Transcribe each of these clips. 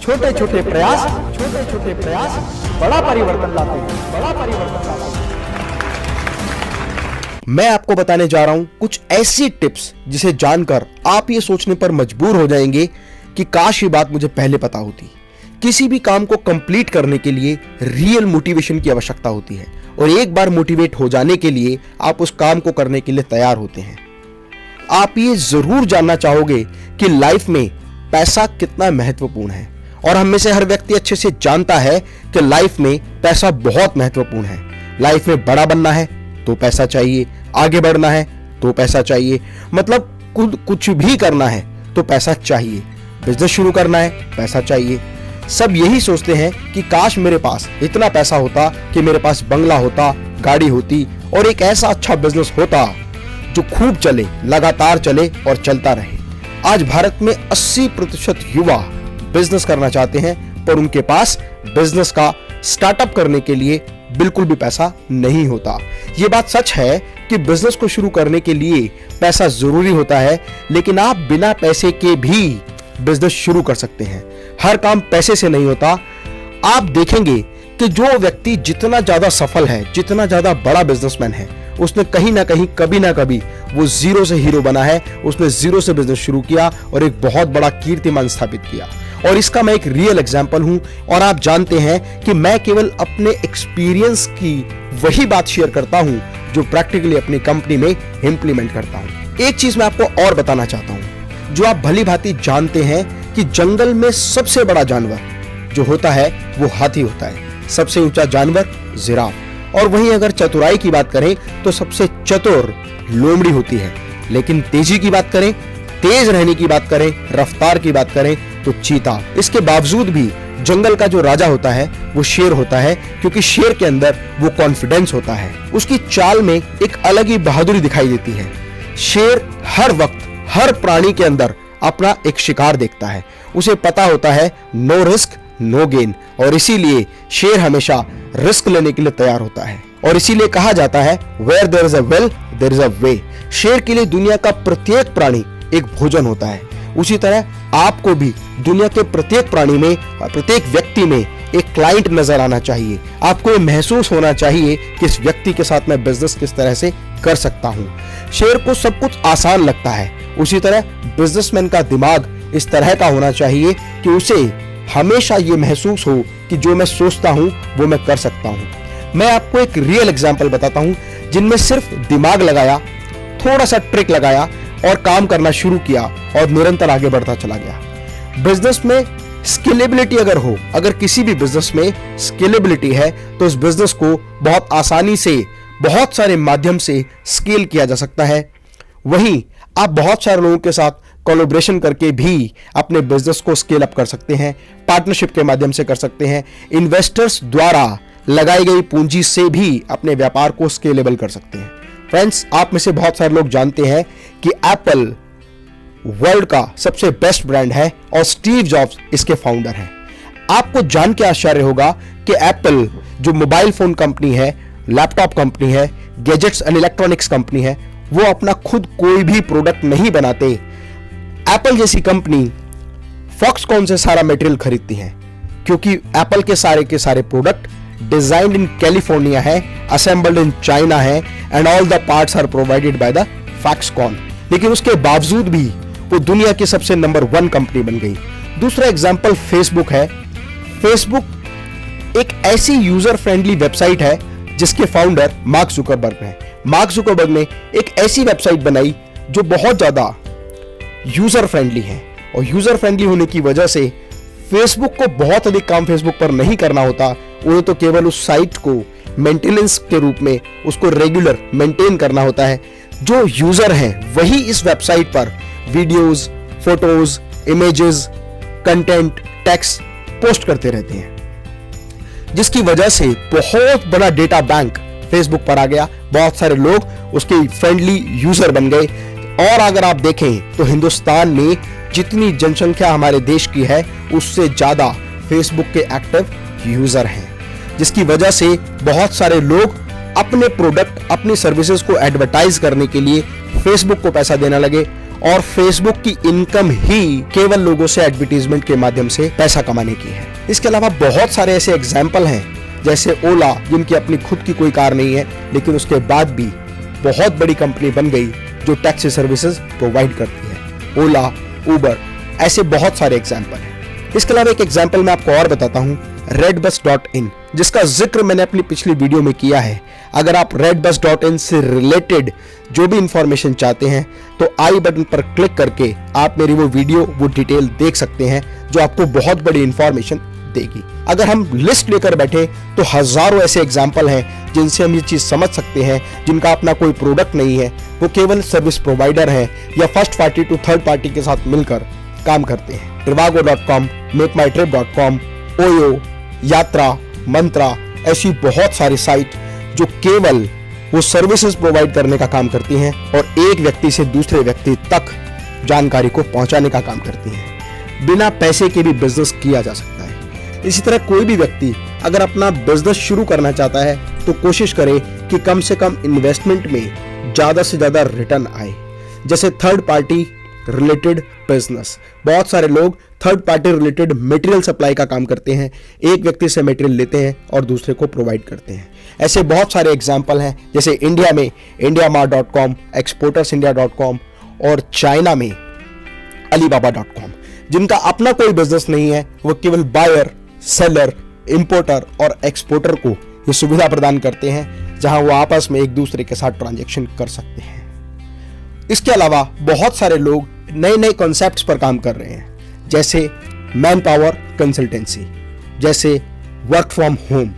छोटे छोटे प्रयास बड़ा परिवर्तन लाते हैं। मैं आपको बताने जा रहा हूं कुछ ऐसी टिप्स जिसे जानकर आप ये सोचने पर मजबूर हो जाएंगे कि काश ये बात मुझे पहले पता होती। किसी भी काम को कंप्लीट करने के लिए रियल मोटिवेशन की आवश्यकता होती है और एक बार मोटिवेट हो जाने के लिए आप उस काम को करने के लिए तैयार होते हैं। आप ये जरूर जानना चाहोगे कि लाइफ में पैसा कितना महत्वपूर्ण है और हम में से हर व्यक्ति अच्छे से जानता है कि लाइफ में पैसा बहुत महत्वपूर्ण है। लाइफ में बड़ा बनना है तो पैसा चाहिए, आगे बढ़ना है तो पैसा चाहिए, मतलब कुछ भी करना है तो पैसा चाहिए, बिजनेस शुरू करना है पैसा चाहिए। सब यही सोचते हैं कि काश मेरे पास इतना पैसा होता कि मेरे पास बंगला होता, गाड़ी होती और एक ऐसा अच्छा बिजनेस होता जो खूब चले, लगातार चले और चलता रहे। आज भारत में 80% युवा बिजनेस करना चाहते हैं पर उनके पास बिजनेस का स्टार्टअप करने के लिए बिल्कुल भी पैसा नहीं होता। ये बात सच है कि बिजनेस को शुरू करने के लिए पैसा जरूरी होता है, लेकिन आप बिना पैसे के भी बिजनेस शुरू कर सकते हैं। हर काम पैसे से नहीं होता। आप देखेंगे कि जो व्यक्ति जितना ज्यादा सफल है, जितना ज्यादा बड़ा बिजनेसमैन है, उसने कहीं ना कहीं कभी ना कभी वो जीरो से हीरो बना है। उसने जीरो से बिजनेस शुरू किया और एक बहुत बड़ा कीर्तिमान स्थापित किया। और इसका मैं एक रियल एग्जांपल हूं और आप जानते हैं कि मैं केवल अपने एक्सपीरियंस की वही बात शेयर करता हूं जो प्रैक्टिकली अपनी कंपनी में इंप्लीमेंट करता हूं। एक चीज मैं आपको और बताना चाहता हूं जो आप भली भांति जानते हैं कि जंगल में सबसे बड़ा जानवर जो होता है वो हाथी होता है, सबसे ऊंचा जानवर जिराफ। और वहीं अगर चतुराई की बात करें तो सबसे चतुर लोमड़ी होती है, लेकिन तेजी की बात करें, तेज रहने की बात करें, रफ्तार की बात करें तो चीता। इसके बावजूद भी जंगल का जो राजा होता है वो शेर होता है, क्योंकि शेर के अंदर वो कॉन्फिडेंस होता है। उसकी चाल में एक अलग ही बहादुरी दिखाई देती है। शेर हर वक्त हर प्राणी के अंदर अपना एक शिकार देखता है। उसे पता होता है नो रिस्क नो गेन, और इसीलिए शेर हमेशा रिस्क लेने के लिए तैयार होता है। और इसीलिए कहा जाता है where there is a will there is a way. शेर के लिए दुनिया का प्रत्येक प्राणी एक भोजन होता है। उसी तरह आपको भी दुनिया के प्रत्येक प्राणी में, प्रत्येक व्यक्ति में एक क्लाइंट नजर आना चाहिए। आपको ये महसूस होना चाहिए कि इस व्यक्ति के साथ मैं बिजनेस किस तरह से कर सकता हूं। शेर को सब कुछ आसान लगता है, उसी तरह बिजनेसमैन का दिमाग इस तरह का होना चाहिए कि उसे हमेशा ये महसूस हो कि जो मैं सोचता हूं वो मैं कर सकता हूं। मैं आपको एक रियल एग्जांपल बताता हूं जिनमें सिर्फ दिमाग लगाया, थोड़ा सा ट्रिक लगाया और काम करना शुरू किया और निरंतर आगे बढ़ता चला गया। बिजनेस में स्केलेबिलिटी अगर किसी भी बिजनेस में स्केलेबिलिटी है तो उस बिजनेस को बहुत आसानी से बहुत सारे माध्यम से स्केल किया जा सकता है। वहीं आप बहुत सारे लोगों के साथ कोलैबोरेशन करके भी अपने बिजनेस को स्केल अप कर सकते हैं, पार्टनरशिप के माध्यम से कर सकते हैं, इन्वेस्टर्स द्वारा लगाई गई पूंजी से भी अपने व्यापार को स्केलेबल कर सकते हैं। फ्रेंड्स, आप में से बहुत सारे लोग जानते हैं कि एप्पल वर्ल्ड का सबसे बेस्ट ब्रांड है और स्टीव जॉब्स इसके फाउंडर हैं। आपको जान के आश्चर्य होगा कि एप्पल जो मोबाइल फोन कंपनी है, लैपटॉप कंपनी है, गैजेट्स एंड इलेक्ट्रॉनिक्स कंपनी है, वो अपना खुद कोई भी प्रोडक्ट नहीं बनाते। एप्पल जैसी कंपनी फॉक्सकॉन से सारा मटेरियल खरीदती है, क्योंकि एप्पल के सारे प्रोडक्ट डिजाइन्ड इन कैलिफोर्निया है, असेंबल्ड इन चाइना है and all the parts are provided by the Foxconn. लेकिन उसके बावजूद भी वो दुनिया की सबसे नंबर 1 कंपनी बन गई। दूसरा एग्जांपल फेसबुक है। फेसबुक एक ऐसी यूजर फ्रेंडली वेबसाइट है जिसके फाउंडर मार्क जुकरबर्ग हैं। मार्क जुकरबर्ग ने एक ऐसी वेबसाइट बनाई जो बहुत ज्यादा यूजर फ्रेंडली है, और यूजर फ्रेंडली होने की वजह से फेसबुक को बहुत अधिक काम फेसबुक पर नहीं करना होता। उन्हें तो केवल उस साइट को मेंटेनेंस के रूप में उसको रेगुलर मेंटेन करना होता है। जो यूजर हैं वही इस वेबसाइट पर videos, photos, images, content, text post करते रहते हैं, जिसकी वजह से बहुत बड़ा डेटा बैंक फेसबुक पर आ गया। बहुत सारे लोग उसके फ्रेंडली यूजर बन गए। और अगर आप देखें तो हिंदुस्तान में जितनी जनसंख्या हमारे देश की है उससे ज्यादा फेसबुक के एक्टिव यूजर हैं, जिसकी वजह से बहुत सारे लोग अपने प्रोडक्ट, अपनी सर्विसेज को एडवर्टाइज करने के लिए फेसबुक को पैसा देने लगे। और फेसबुक की इनकम ही केवल लोगों से एडवर्टीजमेंट के माध्यम से पैसा कमाने की है। इसके अलावा बहुत सारे ऐसे एग्जाम्पल हैं, जैसे ओला, जिनकी अपनी खुद की कोई कार नहीं है लेकिन उसके बाद भी बहुत बड़ी कंपनी बन गई जो टैक्सी सर्विसेज प्रोवाइड करती है। ओला, उबर, ऐसे बहुत सारे एग्जाम्पल हैं। इसके अलावा एक एग्जाम्पल मैं आपको और बताता हूं, redbus.in, जिसका जिक्र मैंने अपनी पिछली वीडियो में किया है। अगर आप redbus.in से रिलेटेड जो भी इंफॉर्मेशन चाहते हैं तो आई बटन पर क्लिक करके आप मेरी वो वीडियो, वो डिटेल देख सकते हैं जो आपको बहुत बड़ी इंफॉर्मेशन देगी। अगर हम लिस्ट लेकर बैठे तो हजारों ऐसे एग्जाम्पल हैं जिनसे हम ये चीज समझ सकते हैं, जिनका अपना कोई प्रोडक्ट नहीं है, वो केवल सर्विस प्रोवाइडर हैं या first party to third party के साथ मिलकर काम करते हैं। trivago.com, मेकमाईट्रिप.com, ओयो, यात्रा, मंत्रा, ऐसी बहुत सारी साइट जो केवल वो सर्विसेज प्रोवाइड करने का काम करती हैं और एक व्यक्ति से दूसरे व्यक्ति तक जानकारी को पहुंचाने का काम करती हैं। बिना पैसे के भी बिजनेस किया जा सकता है। इसी तरह कोई भी व्यक्ति अगर अपना बिजनेस शुरू करना चाहता है तो कोशिश करे कि कम से कम इन्वेस्टमेंट में ज्यादा से ज्यादा रिटर्न आए। जैसे थर्ड पार्टी रिलेटेड बिजनेस, बहुत सारे लोग third party related material supply का काम करते हैं, एक व्यक्ति से मटेरियल लेते हैं और दूसरे को प्रोवाइड करते हैं। ऐसे बहुत सारे एग्जांपल हैं, जैसे इंडिया में indiamart.com, exportersindia.com और चाइना में alibaba.com, जिनका अपना कोई बिजनेस नहीं है, वो केवल बायर, सेलर, इंपोर्टर और एक्सपोर्टर को ये सुविधा प्रदान करते हैं जहां वो आपस में एक दूसरे के साथ ट्रांजैक्शन कर सकते हैं। इसके अलावा बहुत सारे लोग नए नए कॉन्सेप्ट्स पर काम कर रहे हैं, जैसे मैन पावर कंसल्टेंसी, जैसे work from home,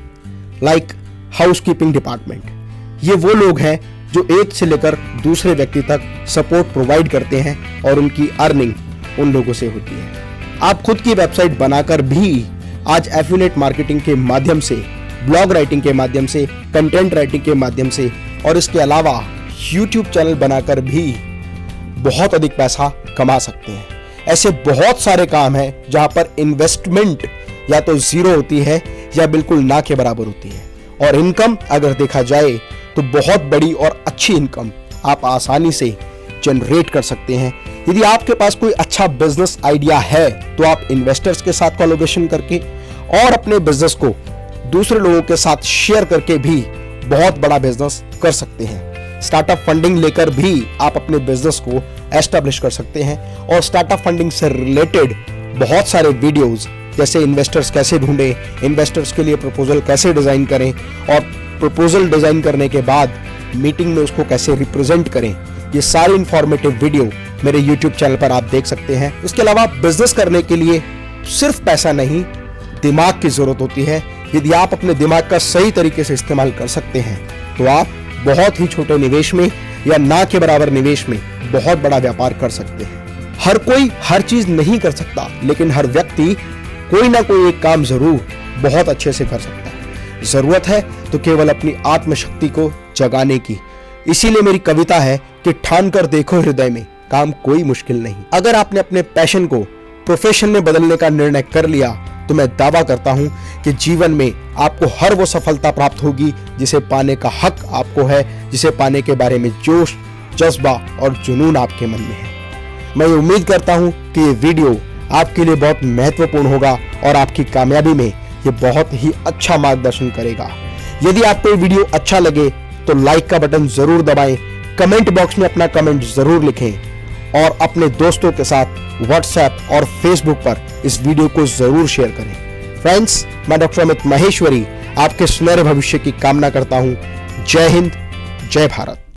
like housekeeping department. ये वो लोग हैं जो एक से लेकर दूसरे व्यक्ति तक सपोर्ट प्रोवाइड करते हैं और उनकी अर्निंग उन लोगों से होती है। आप खुद की वेबसाइट बनाकर भी आज एफिलिएट मार्केटिंग के माध्यम से, ब्लॉग राइटिंग के माध्यम से, कंटेंट राइटिंग के माध्यम से और इसके अलावा यूट्यूब चैनल बनाकर भी बहुत अधिक पैसा कमा सकते हैं। ऐसे बहुत सारे काम हैं जहां पर इन्वेस्टमेंट या तो जीरो होती है या बिल्कुल ना के बराबर होती है, और इनकम अगर देखा जाए तो बहुत बड़ी और अच्छी इनकम आप आसानी से जनरेट कर सकते हैं। यदि आपके पास कोई अच्छा बिजनेस आइडिया है तो आप इन्वेस्टर्स के साथ कोलैबोरेशन करके और अपने बिजनेस को दूसरे लोगों के साथ शेयर करके भी बहुत बड़ा बिजनेस कर सकते हैं। स्टार्टअप फंडिंग लेकर भी आप अपने बिजनेस को एस्टैब्लिश कर सकते हैं, और स्टार्टअप फंडिंग से रिलेटेड बहुत सारे वीडियोस, जैसे इन्वेस्टर्स कैसे ढूंढें, इन्वेस्टर्स के लिए प्रपोजल कैसे डिजाइन करें और प्रपोजल डिजाइन करने के बाद मीटिंग में उसको कैसे रिप्रेजेंट करें, ये सारी इंफॉर्मेटिव वीडियो मेरे यूट्यूब चैनल पर आप देख सकते हैं। इसके अलावा बिजनेस करने के लिए सिर्फ पैसा नहीं, दिमाग की जरूरत होती है। यदि आप अपने दिमाग का सही तरीके से इस्तेमाल कर सकते हैं तो आप बहुत ही छोटे निवेश में या ना के बराबर निवेश में बहुत बड़ा व्यापार कर सकते हैं। हर कोई हर चीज नहीं कर सकता, लेकिन हर व्यक्ति कोई ना कोई एक काम जरूर बहुत अच्छे से कर सकता है। जरूरत है तो केवल अपनी आत्मशक्ति को जगाने की। इसीलिए मेरी कविता है कि ठान कर देखो हृदय में, काम कोई मुश्किल नहीं। अगर आपने अपने पैशन को प्रोफेशन में बदलने का निर्णय कर लिया तो मैं दावा करता हूं कि जीवन में आपको हर वो सफलता प्राप्त होगी जिसे पाने का हक आपको है, जिसे पाने के बारे में जोश, जज्बा और जुनून आपके मन में है। मैं उम्मीद करता हूं कि ये वीडियो आपके लिए बहुत महत्वपूर्ण होगा और आपकी कामयाबी में ये बहुत ही अच्छा मार्गदर्शन करेगा। यदि आपको ये वीडियो अच्छा लगे तो लाइक का बटन जरूर दबाएं, कमेंट बॉक्स में अपना कमेंट जरूर लिखें और अपने दोस्तों के साथ व्हाट्सएप और फेसबुक पर इस वीडियो को जरूर शेयर करें। फ्रेंड्स, मैं डॉक्टर अमित महेश्वरी आपके सुनहरे भविष्य की कामना करता हूं। जय हिंद, जय भारत।